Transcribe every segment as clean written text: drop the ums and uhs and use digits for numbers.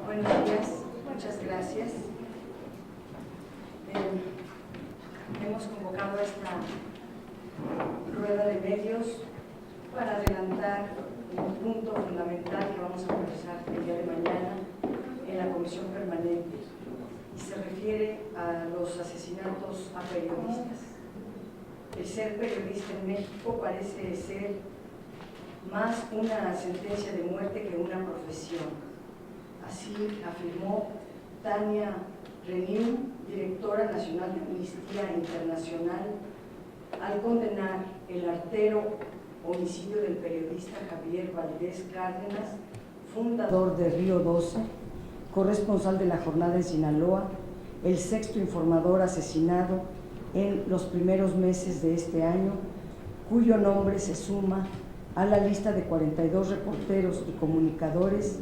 Buenos días, muchas gracias. Hemos convocado esta rueda de medios para adelantar un punto fundamental que vamos a conversar el día de mañana en la comisión permanente y se refiere a los asesinatos a periodistas. El ser periodista en México parece ser más una sentencia de muerte que una profesión. Así afirmó Tania Reniu, directora nacional de Amnistía Internacional, al condenar el artero homicidio del periodista Javier Valdés Cárdenas, fundador de Río 12, corresponsal de La Jornada en Sinaloa, el sexto informador asesinado en los primeros meses de este año, cuyo nombre se suma a la lista de 42 reporteros y comunicadores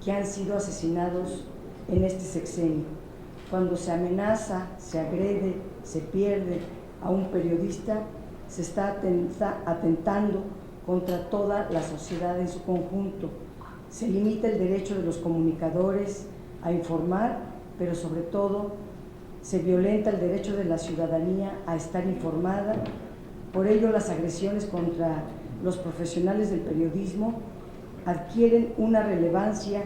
que han sido asesinados en este sexenio. Cuando se amenaza, se agrede, se pierde a un periodista, se está atentando contra toda la sociedad en su conjunto. Se limita el derecho de los comunicadores a informar, pero sobre todo se violenta el derecho de la ciudadanía a estar informada. Por ello, las agresiones contra los profesionales del periodismo adquieren una relevancia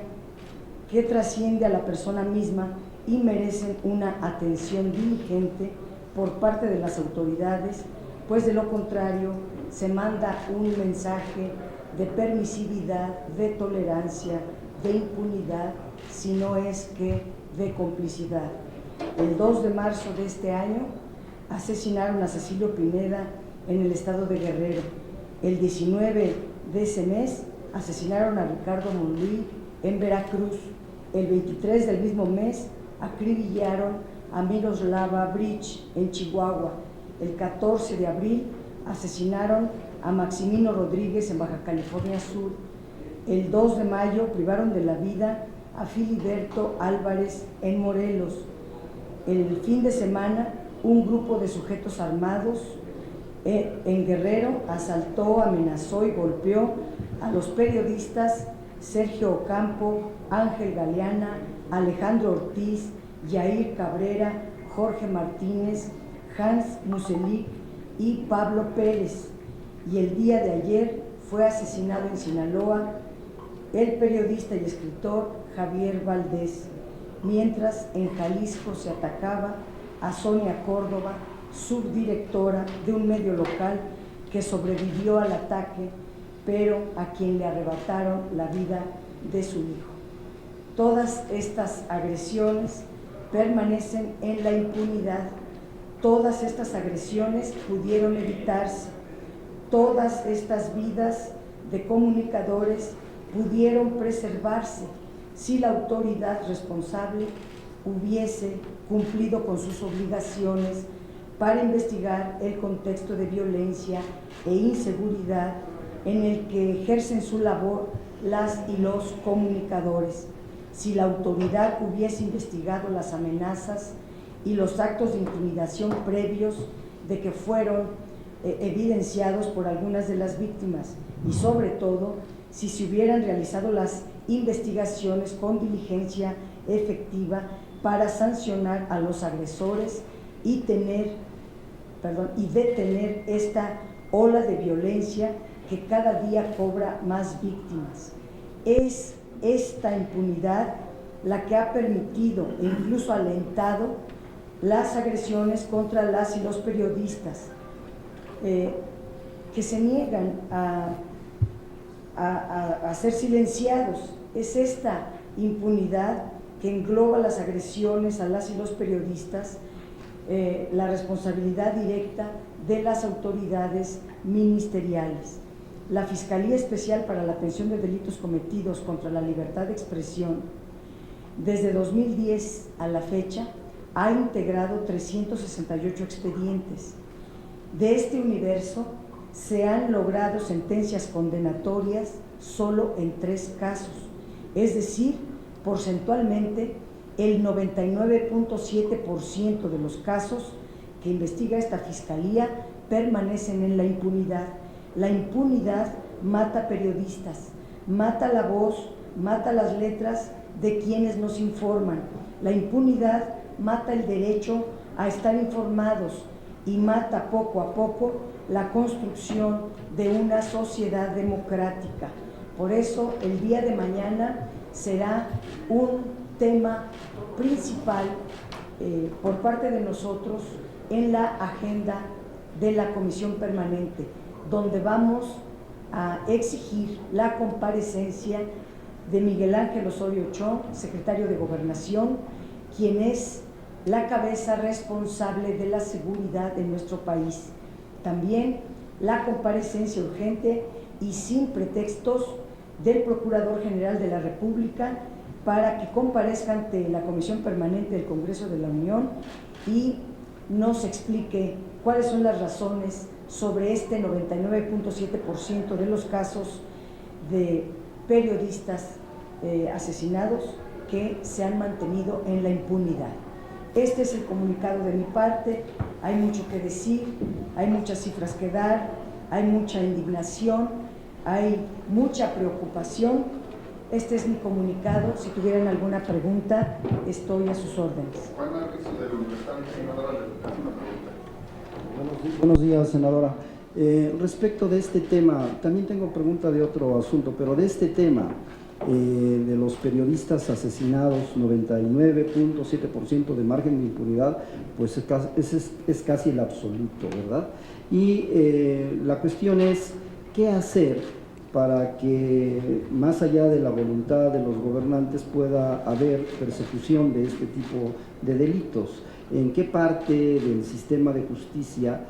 que trasciende a la persona misma y merecen una atención diligente por parte de las autoridades, pues de lo contrario se manda un mensaje de permisividad, de tolerancia, de impunidad, si no es que de complicidad. El 2 de marzo de este año asesinaron a Cecilio Pineda en el estado de Guerrero. El 19 de ese mes asesinaron a Ricardo Monluí en Veracruz. El 23 del mismo mes acribillaron a Miroslava Bridge en Chihuahua. El 14 de abril asesinaron a Maximino Rodríguez en Baja California Sur. El 2 de mayo privaron de la vida a Filiberto Álvarez en Morelos. El fin de semana, un grupo de sujetos armados en Guerrero asaltó, amenazó y golpeó a los periodistas Sergio Ocampo, Ángel Galeana, Alejandro Ortiz, Yair Cabrera, Jorge Martínez, Hans Muselik y Pablo Pérez. Y el día de ayer fue asesinado en Sinaloa el periodista y escritor Javier Valdés, mientras en Jalisco se atacaba a Sonia Córdoba, subdirectora de un medio local que sobrevivió al ataque, pero a quien le arrebataron la vida de su hijo. Todas estas agresiones permanecen en la impunidad. Todas estas agresiones pudieron evitarse. Todas estas vidas de comunicadores pudieron preservarse si la autoridad responsable hubiese cumplido con sus obligaciones para investigar el contexto de violencia e inseguridad en el que ejercen su labor las y los comunicadores. Si la autoridad hubiese investigado las amenazas y los actos de intimidación previos de que fueron evidenciados por algunas de las víctimas, y sobre todo si se hubieran realizado las investigaciones con diligencia efectiva para sancionar a los agresores y detener esta ola de violencia que cada día cobra más víctimas. Es esta impunidad la que ha permitido e incluso alentado las agresiones contra las y los periodistas que se niegan a ser silenciados. Es esta impunidad que engloba las agresiones a las y los periodistas, la responsabilidad directa de las autoridades ministeriales. La Fiscalía Especial para la Atención de Delitos Cometidos contra la Libertad de Expresión, desde 2010 a la fecha, ha integrado 368 expedientes. De este universo, se han logrado sentencias condenatorias solo en 3 casos, es decir, porcentualmente, el 99.7% de los casos que investiga esta Fiscalía permanecen en la impunidad. La impunidad mata periodistas, mata la voz, mata las letras de quienes nos informan. La impunidad mata el derecho a estar informados y mata poco a poco la construcción de una sociedad democrática. Por eso el día de mañana será un tema principal por parte de nosotros en la agenda de la Comisión Permanente, donde vamos a exigir la comparecencia de Miguel Ángel Osorio Chong, secretario de Gobernación, quien es la cabeza responsable de la seguridad de nuestro país. También la comparecencia urgente y sin pretextos del Procurador General de la República para que comparezca ante la Comisión Permanente del Congreso de la Unión y nos explique cuáles son las razones sobre este 99.7% de los casos de periodistas asesinados que se han mantenido en la impunidad. Este es el comunicado de mi parte. Hay mucho que decir, hay muchas cifras que dar, hay mucha indignación, hay mucha preocupación. Este es mi comunicado. Si tuvieran alguna pregunta, estoy a sus órdenes. Buenos días, senadora. Respecto de este tema, también tengo pregunta de otro asunto, pero de este tema, de los periodistas asesinados, 99.7% de margen de impunidad, pues es casi el absoluto, ¿verdad? Y la cuestión es, ¿qué hacer para que más allá de la voluntad de los gobernantes pueda haber persecución de este tipo de delitos? ¿En qué parte del sistema de justicia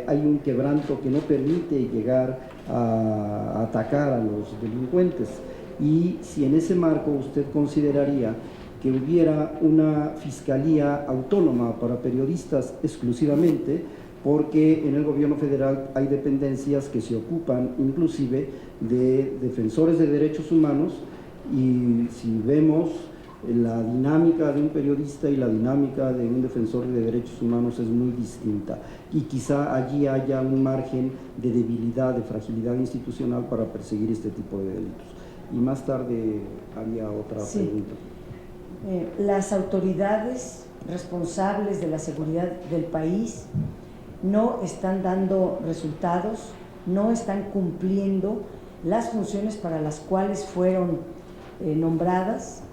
hay un quebranto que no permite llegar a atacar a los delincuentes? Y si en ese marco usted consideraría que hubiera una fiscalía autónoma para periodistas exclusivamente, porque en el gobierno federal hay dependencias que se ocupan inclusive de defensores de derechos humanos, y si vemos la dinámica de un periodista y la dinámica de un defensor de derechos humanos es muy distinta, y quizá allí haya un margen de debilidad, de fragilidad institucional para perseguir este tipo de delitos. Y más tarde haría otra pregunta. Las autoridades responsables de la seguridad del país no están dando resultados, no están cumpliendo las funciones para las cuales fueron nombradas,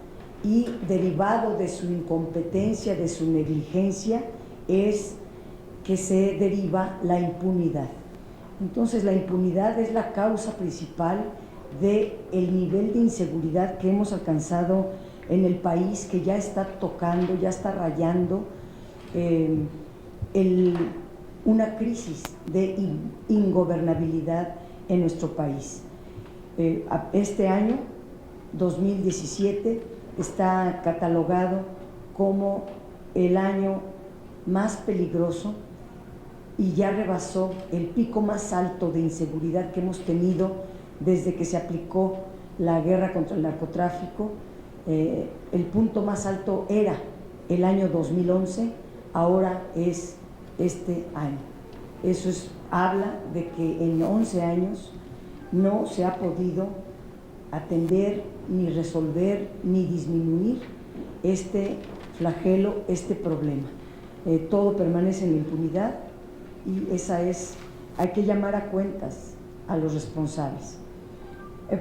y derivado de su incompetencia, de su negligencia, es que se deriva la impunidad. Entonces, la impunidad es la causa principal del nivel de inseguridad que hemos alcanzado en el país, que ya está tocando, ya está rayando una crisis de ingobernabilidad en nuestro país. Este año, 2017, está catalogado como el año más peligroso y ya rebasó el pico más alto de inseguridad que hemos tenido desde que se aplicó la guerra contra el narcotráfico. El punto más alto era el año 2011, ahora es este año. Eso habla de que en 11 años no se ha podido atender, ni resolver, ni disminuir este flagelo, este problema. Todo permanece en la impunidad, y hay que llamar a cuentas a los responsables.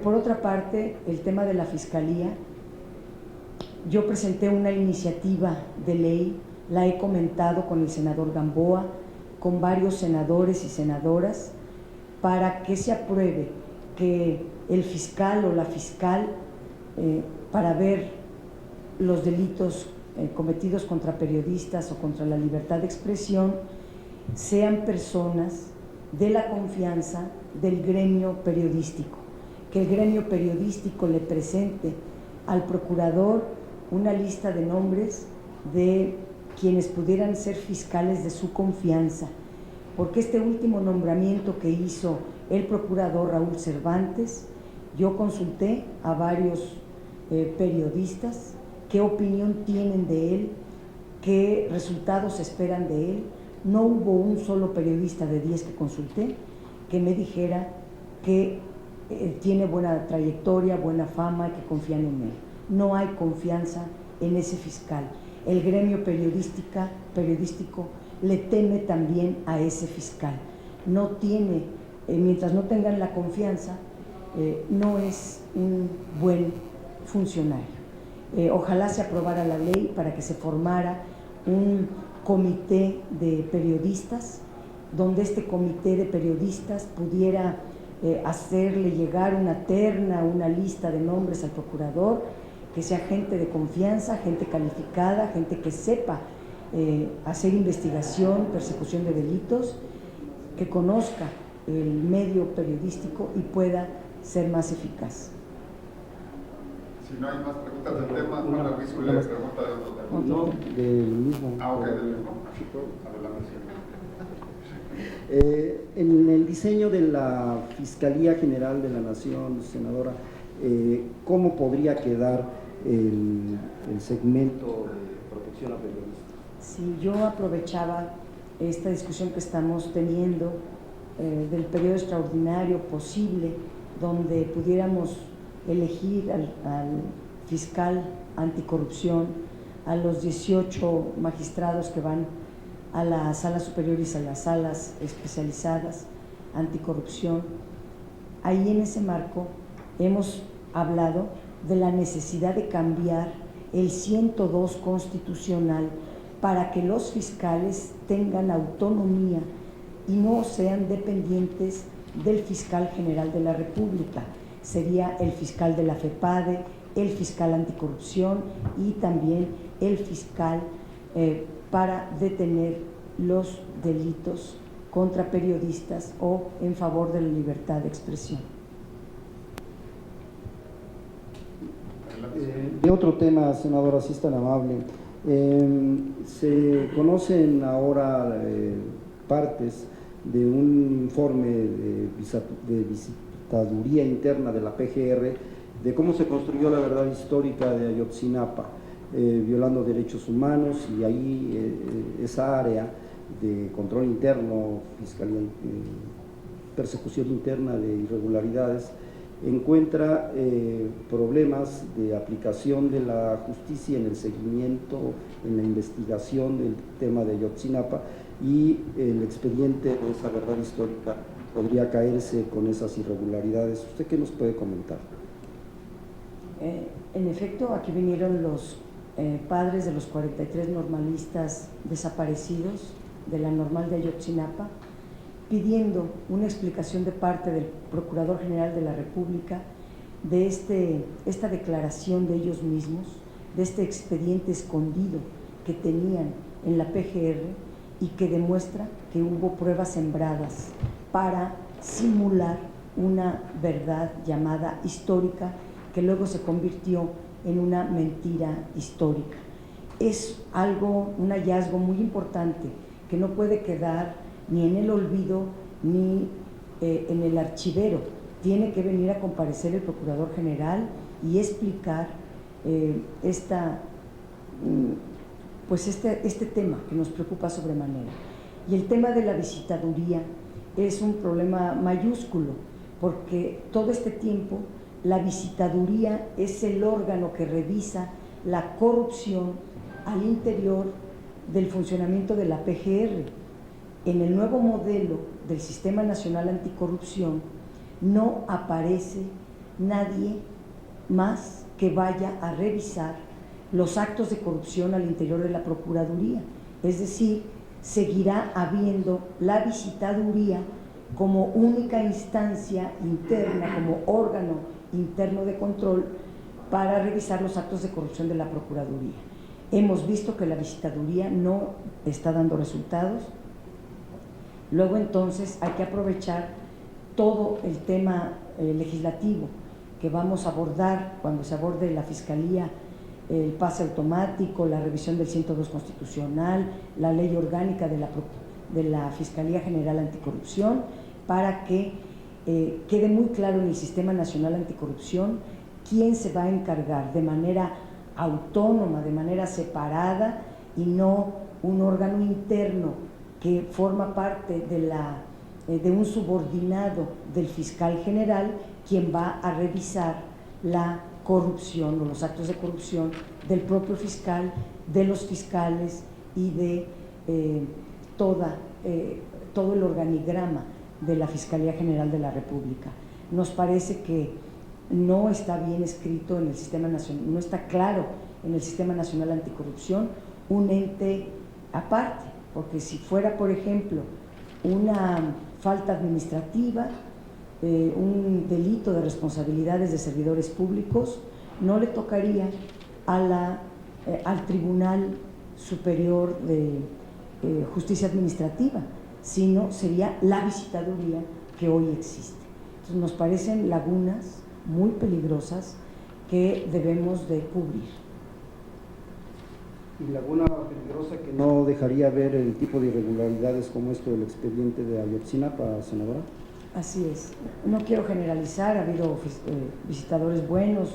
Por otra parte, el tema de la Fiscalía, yo presenté una iniciativa de ley, la he comentado con el senador Gamboa, con varios senadores y senadoras, para que se apruebe que el fiscal o la fiscal, para ver los delitos cometidos contra periodistas o contra la libertad de expresión, sean personas de la confianza del gremio periodístico, que el gremio periodístico le presente al procurador una lista de nombres de quienes pudieran ser fiscales de su confianza, porque este último nombramiento que hizo el procurador Raúl Cervantes, yo consulté a varios periodistas qué opinión tienen de él, qué resultados esperan de él. No hubo un solo periodista de 10 que consulté que me dijera que tiene buena trayectoria, buena fama, que confían en él. no hay confianza en ese fiscal. El gremio periodístico le teme también a ese fiscal. No tiene, mientras no tengan la confianza, no es un buen funcionario. Ojalá se aprobara la ley para que se formara un comité de periodistas, donde este comité de periodistas pudiera hacerle llegar una terna, una lista de nombres al procurador, que sea gente de confianza, gente calificada, gente que sepa hacer investigación, persecución de delitos, que conozca el medio periodístico y pueda ser más eficaz. Si no hay más preguntas del tema, Juan Arbizu le pregunta de otro tema. No, del mismo. Ok, del mismo. Adelante. En el diseño de la Fiscalía General de la Nación, senadora, ¿cómo podría quedar el segmento de protección a periodistas? Sí, yo aprovechaba esta discusión que estamos teniendo del periodo extraordinario posible, donde pudiéramos elegir al fiscal anticorrupción, a los 18 magistrados que van a las salas superiores, a las salas especializadas anticorrupción. Ahí en ese marco hemos hablado de la necesidad de cambiar el 102 constitucional para que los fiscales tengan autonomía y no sean dependientes del fiscal general de la República. Sería el fiscal de la FEPADE, el fiscal anticorrupción y también el fiscal para detener los delitos contra periodistas o en favor de la libertad de expresión. De otro tema, senadora, si es tan amable, se conocen ahora partes de un informe de visitaduría interna de la PGR de cómo se construyó la verdad histórica de Ayotzinapa, violando derechos humanos, y ahí esa área de control interno, fiscalía, persecución interna de irregularidades, encuentra problemas de aplicación de la justicia en el seguimiento, en la investigación del tema de Ayotzinapa, y el expediente de esa verdad histórica podría caerse con esas irregularidades. ¿Usted qué nos puede comentar? En efecto, aquí vinieron los padres de los 43 normalistas desaparecidos de la normal de Ayotzinapa, pidiendo una explicación de parte del Procurador General de la República de esta declaración de ellos mismos, de este expediente escondido que tenían en la PGR y que demuestra que hubo pruebas sembradas para simular una verdad llamada histórica que luego se convirtió en una mentira histórica. Es un hallazgo muy importante que no puede quedar ni en el olvido ni en el archivero. Tiene que venir a comparecer el Procurador General y explicar este tema que nos preocupa sobremanera. Y el tema de la visitaduría es un problema mayúsculo, porque todo este tiempo la visitaduría es el órgano que revisa la corrupción al interior del funcionamiento de la PGR. En el nuevo modelo del Sistema Nacional Anticorrupción no aparece nadie más que vaya a revisar los actos de corrupción al interior de la Procuraduría. Es decir, seguirá habiendo la visitaduría como única instancia interna, como órgano interno de control para revisar los actos de corrupción de la Procuraduría. Hemos visto que la visitaduría no está dando resultados. Luego entonces hay que aprovechar todo el tema legislativo que vamos a abordar cuando se aborde la Fiscalía, el pase automático, la revisión del 102 constitucional, la ley orgánica de la Fiscalía General Anticorrupción, para que quede muy claro en el Sistema Nacional Anticorrupción quién se va a encargar de manera autónoma, de manera separada, y no un órgano interno que forma parte de un subordinado del fiscal general, quien va a revisar la corrupción o los actos de corrupción del propio fiscal, de los fiscales y de todo el organigrama de la Fiscalía General de la República. Nos parece que no está bien escrito en el Sistema Nacional, no está claro en el Sistema Nacional Anticorrupción un ente aparte, porque si fuera, por ejemplo, una falta administrativa, un delito de responsabilidades de servidores públicos, no le tocaría al Tribunal Superior de Justicia Administrativa, sino sería la visitaduría que hoy existe. Entonces nos parecen lagunas muy peligrosas que debemos de cubrir. Y laguna peligrosa que no dejaría ver el tipo de irregularidades como esto del expediente de Ayotzinapa, senadora. Así es. No quiero generalizar, ha habido visitadores buenos,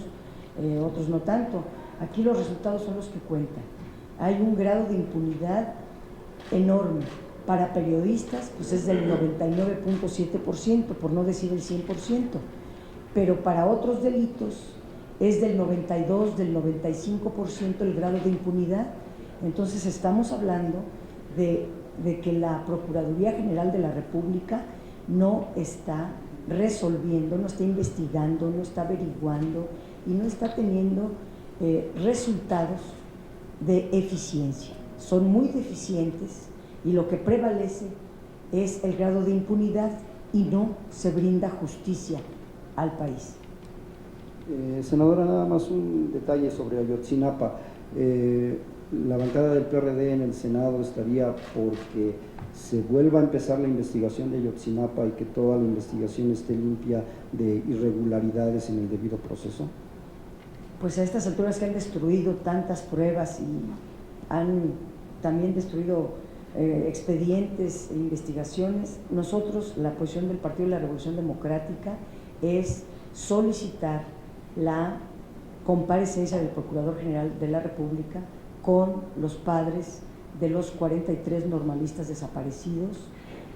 otros no tanto. Aquí los resultados son los que cuentan. Hay un grado de impunidad enorme. Para periodistas, pues es del 99.7%, por no decir el 100%, pero para otros delitos es del 92, del 95% el grado de impunidad. Entonces estamos hablando de que la Procuraduría General de la República no está resolviendo, no está investigando, no está averiguando y no está teniendo resultados de eficiencia. Son muy deficientes y lo que prevalece es el grado de impunidad y no se brinda justicia al país. Senadora, nada más un detalle sobre Ayotzinapa. La bancada del PRD en el Senado estaría porque se vuelva a empezar la investigación de Ayotzinapa y que toda la investigación esté limpia de irregularidades en el debido proceso. Pues a estas alturas que han destruido tantas pruebas y han también destruido expedientes e investigaciones, nosotros, la posición del Partido de la Revolución Democrática es solicitar la comparecencia del Procurador General de la República con los padres de los 43 normalistas desaparecidos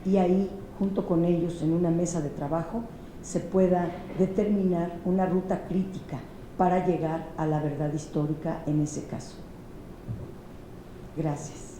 y ahí, junto con ellos, en una mesa de trabajo, se pueda determinar una ruta crítica para llegar a la verdad histórica en ese caso. Gracias.